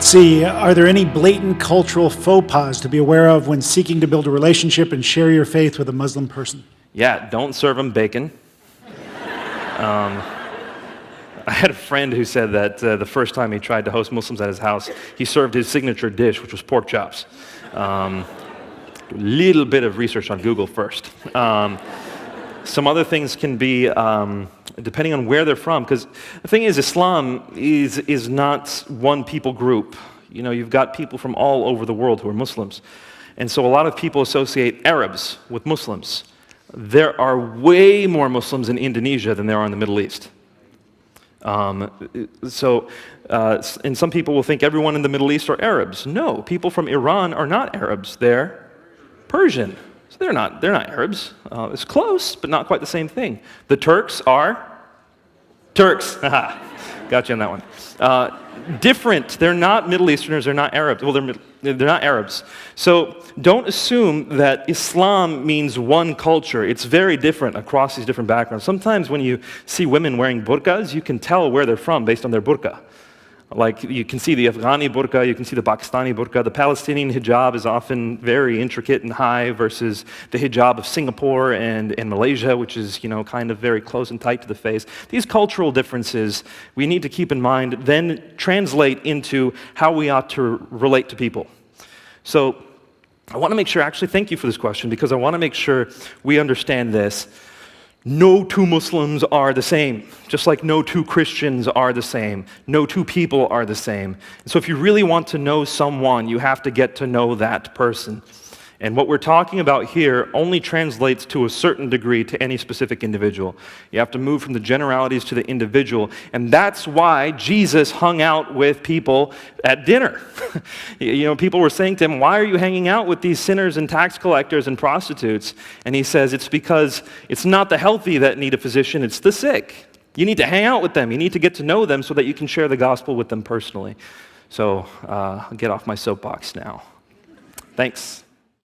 See, are there any blatant cultural faux pas to be aware of when seeking to build a relationship and share your faith with a Muslim person? Yeah, don't serve them bacon. I had a friend who said that the first time he tried to host Muslims at his house, he served his signature dish, which was pork chops. A little bit of research on Google first. Some other things can be, depending on where they're from, because the thing is, Islam is not one people group. You know, you've got people from all over the world who are Muslims. And so a lot of people associate Arabs with Muslims. There are way more Muslims in Indonesia than there are in the Middle East. And some people will think everyone in the Middle East are Arabs. No, people from Iran are not Arabs. They're Persian. So they're not Arabs. It's close, but not quite the same thing. The Turks are Turks. Got you on that one. Different. They're not Middle Easterners. They're not Arabs. Well, they're not Arabs. So don't assume that Islam means one culture. It's very different across these different backgrounds. Sometimes when you see women wearing burqas, you can tell where they're from based on their burqa. Like, you can see the Afghani burqa, you can see the Pakistani burqa. The Palestinian hijab is often very intricate and high versus the hijab of Singapore and Malaysia, which is, you know, kind of very close and tight to the face. These cultural differences we need to keep in mind, then translate into how we ought to relate to people. So I want to make sure, actually thank you for this question, because I want to make sure we understand this. No two Muslims are the same, just like no two Christians are the same. No two people are the same. So if you really want to know someone, you have to get to know that person. And what we're talking about here only translates to a certain degree to any specific individual. You have to move from the generalities to the individual. And that's why Jesus hung out with people at dinner. You know, people were saying to him, why are you hanging out with these sinners and tax collectors and prostitutes? And he says, it's because it's not the healthy that need a physician, it's the sick. You need to hang out with them. You need to get to know them so that you can share the gospel with them personally. So I'll get off my soapbox now. Thanks.